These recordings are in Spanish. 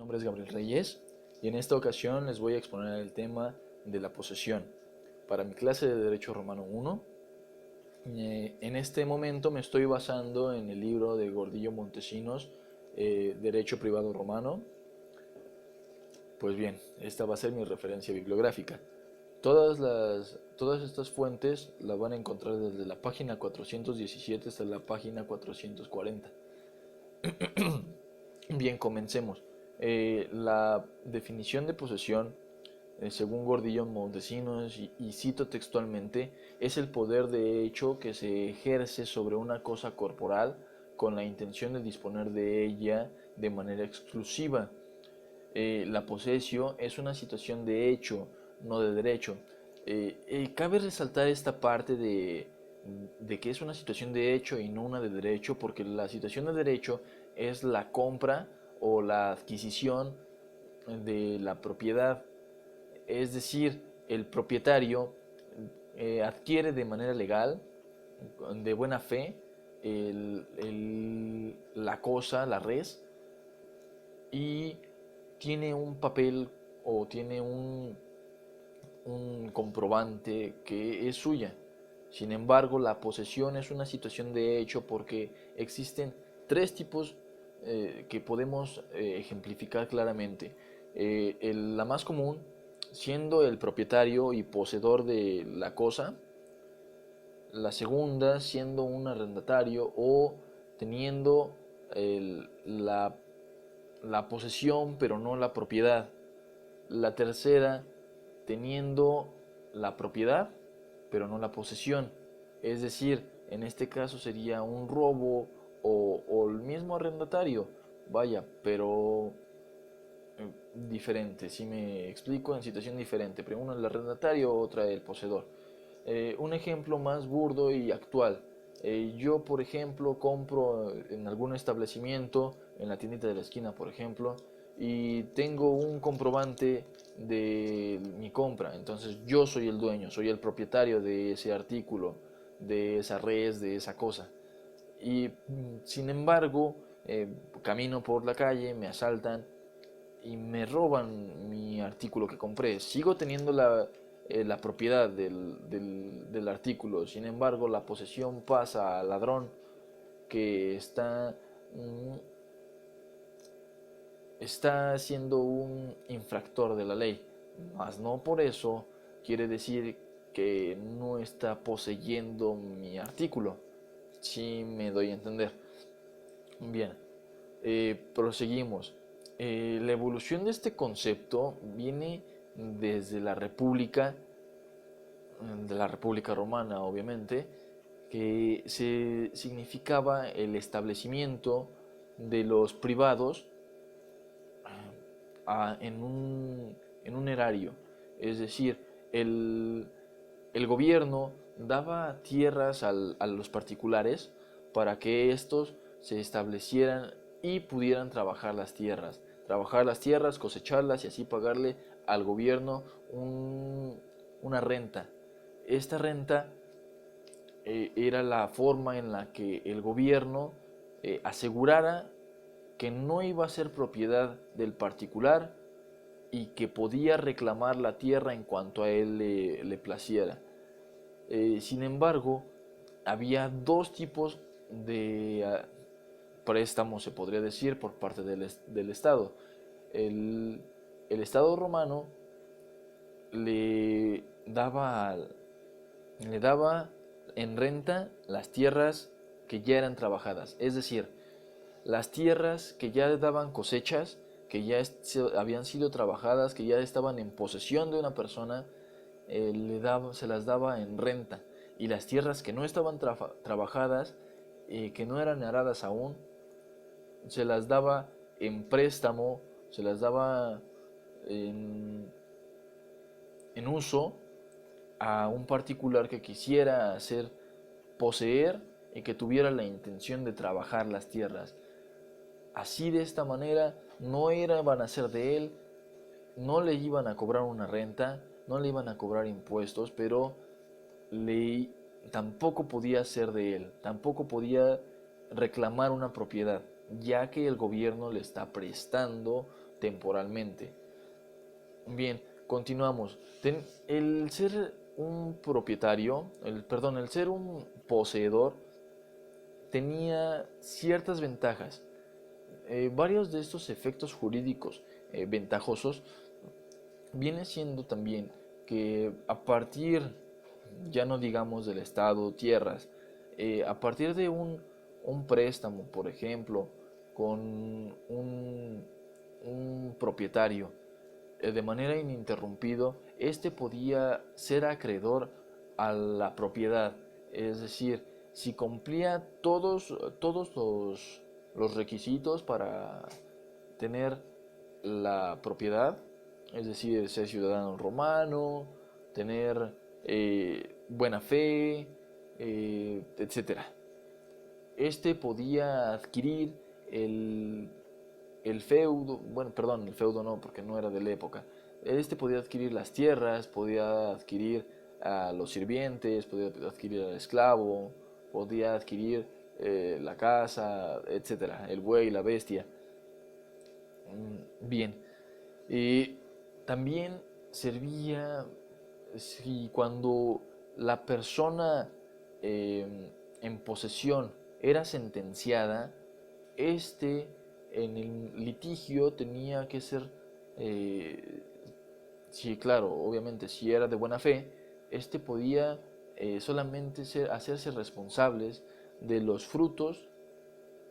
nombre es Gabriel Reyes y en esta ocasión les voy a exponer el tema de la posesión para mi clase de Derecho Romano 1. En este momento me estoy basando en el libro de Gordillo Montesinos, Derecho Privado Romano. Pues bien, esta va a ser mi referencia bibliográfica. Todas estas fuentes las van a encontrar desde la página 417 hasta la página 440. Bien, comencemos. La definición de posesión, según Gordillo Montesinos, y cito textualmente, es el poder de hecho que se ejerce sobre una cosa corporal con la intención de disponer de ella de manera exclusiva. La posesión es una situación de hecho, no de derecho. Cabe resaltar esta parte de que es una situación de hecho y no una de derecho, porque la situación de derecho es la compra o la adquisición de la propiedad. Es decir, el propietario adquiere de manera legal, de buena fe, la cosa, la res, y tiene un papel o tiene un comprobante que es suya. Sin embargo, la posesión es una situación de hecho porque existen tres tipos que podemos ejemplificar claramente. La más común, siendo el propietario y poseedor de la cosa. La segunda, siendo un arrendatario o teniendo el- la, la posesión pero no la propiedad. La tercera, teniendo la propiedad, pero no la posesión. Es decir, en este caso sería un robo o el mismo arrendatario. Vaya, pero diferente, si me explico, en situación diferente. Pero uno el arrendatario, otra el poseedor. Un ejemplo más burdo y actual. Yo, por ejemplo, compro en algún establecimiento, en la tiendita de la esquina, por ejemplo, y tengo un comprobante de mi compra. Entonces yo soy el dueño, soy el propietario de ese artículo, de esa res, de esa cosa. Y sin embargo, camino por la calle, me asaltan y me roban mi artículo que compré. Sigo teniendo la propiedad del artículo, sin embargo la posesión pasa al ladrón que mm, está siendo un infractor de la ley, mas no por eso quiere decir que no está poseyendo mi artículo, si me doy a entender. Bien, proseguimos. La evolución de este concepto viene desde de la República Romana, obviamente, que se significaba el establecimiento de los privados en un erario. Es decir, el, el gobierno daba tierras a los particulares para que estos se establecieran y pudieran trabajar las tierras, cosecharlas y así pagarle al gobierno una renta. Esta renta era la forma en la que el gobierno asegurara que no iba a ser propiedad del particular y que podía reclamar la tierra en cuanto a él le placiera. Sin embargo, había dos tipos de préstamos, se podría decir, por parte del Estado. El, el Estado romano le daba, le daba en renta las tierras que ya eran trabajadas, es decir, las tierras que ya daban cosechas, que ya habían sido trabajadas, que ya estaban en posesión de una persona, se las daba en renta. Y las tierras que no estaban trabajadas, que no eran aradas aún, se las daba en préstamo, se las daba en, en uso a un particular que quisiera hacer poseer y que tuviera la intención de trabajar las tierras. Así, de esta manera no iban a ser de él, no le iban a cobrar una renta, no le iban a cobrar impuestos, pero le, tampoco podía ser de él, tampoco podía reclamar una propiedad, ya que el gobierno le está prestando temporalmente. Bien, continuamos. El ser un propietario, el ser un poseedor tenía ciertas ventajas. Varios de estos efectos jurídicos ventajosos viene siendo también que a partir, ya no digamos del Estado, tierras, a partir de un préstamo, por ejemplo, con un propietario, de manera ininterrumpido, este podía ser acreedor a la propiedad. Es decir, si cumplía todos los requisitos para tener la propiedad, es decir, ser ciudadano romano, tener buena fe, etcétera. Este podía adquirir el feudo, bueno, perdón, el feudo no, porque no era de la época. Este podía adquirir las tierras, podía adquirir a los sirvientes, podía adquirir al esclavo, podía adquirir la casa, etcétera, el buey, la bestia. Bien. Y también servía si cuando la persona eh, en posesión era sentenciada, este en el litigio tenía que ser, sí, claro, obviamente si era de buena fe, este podía solamente hacerse responsables de los frutos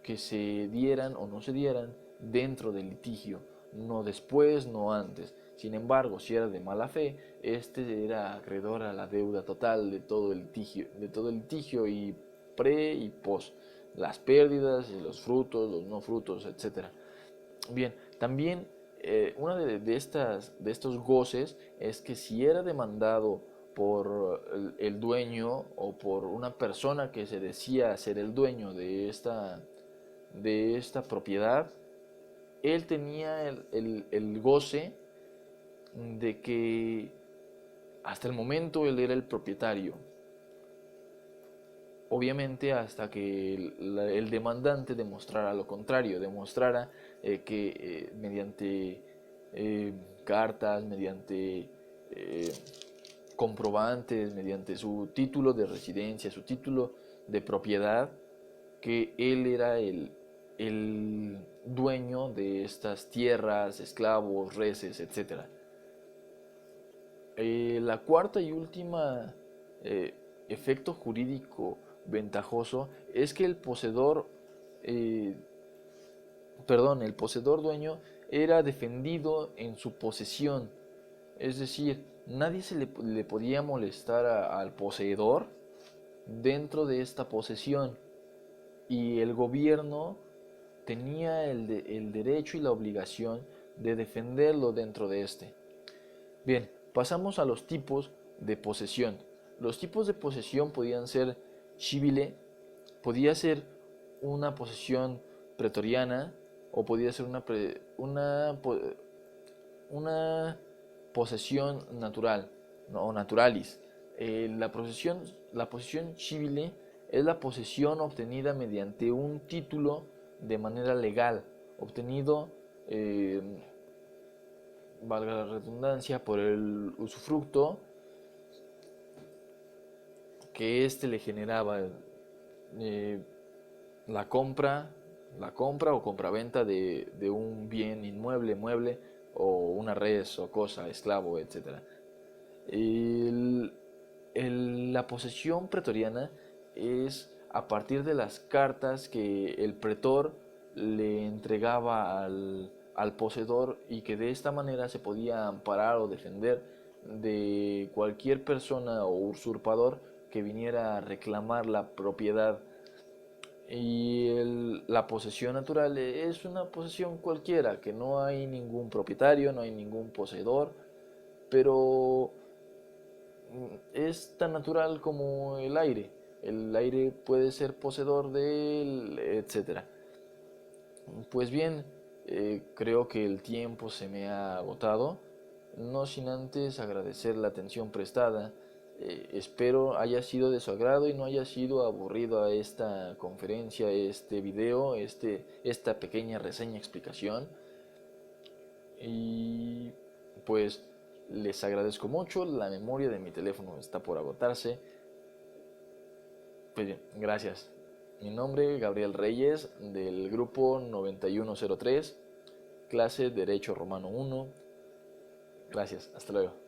que se dieran o no se dieran dentro del litigio, no después, no antes. Sin embargo, si era de mala fe, este era acreedor a la deuda total de todo el litigio y pre y post, las pérdidas, los frutos, los no frutos, etc. Bien, también una de estos goces es que si era demandado por el dueño o por una persona que se decía ser el dueño de esta propiedad, él tenía el goce de que hasta el momento él era el propietario. Obviamente hasta que el demandante demostrara lo contrario, demostrara que mediante cartas, mediante comprobantes, mediante su título de residencia, su título de propiedad, que él era el dueño de estas tierras, esclavos, reses, etc. La cuarta y última efecto jurídico ventajoso es que eh, el poseedor dueño era defendido en su posesión. Es decir, nadie le podía molestar al poseedor dentro de esta posesión, y el gobierno tenía el derecho y la obligación de defenderlo dentro de este. Bien, pasamos a los tipos de posesión. Los tipos de posesión podían ser civile, podía ser una posesión pretoriana o podía ser una posesión natural, o naturalis. La posesión civile es la posesión obtenida mediante un título de manera legal, obtenido, valga la redundancia, por el usufructo que éste le generaba, eh, la compra, o compraventa de un bien inmueble, mueble, o una res o cosa, esclavo, etc. La posesión pretoriana es a partir de las cartas que el pretor le entregaba al poseedor, y que de esta manera se podía amparar o defender de cualquier persona o usurpador que viniera a reclamar la propiedad. Y la posesión natural es una posesión cualquiera, que no hay ningún propietario, no hay ningún poseedor, pero es tan natural como el aire. El aire puede ser poseedor de él, etc. Pues bien, creo que el tiempo se me ha agotado, no sin antes agradecer la atención prestada. Espero haya sido de su agrado y no haya sido aburrido a esta conferencia, este video, esta pequeña reseña explicación. Y pues les agradezco mucho. La memoria de mi teléfono está por agotarse. Pues bien, gracias. Mi nombre es Gabriel Reyes, del grupo 9103, clase Derecho Romano 1. Gracias, hasta luego.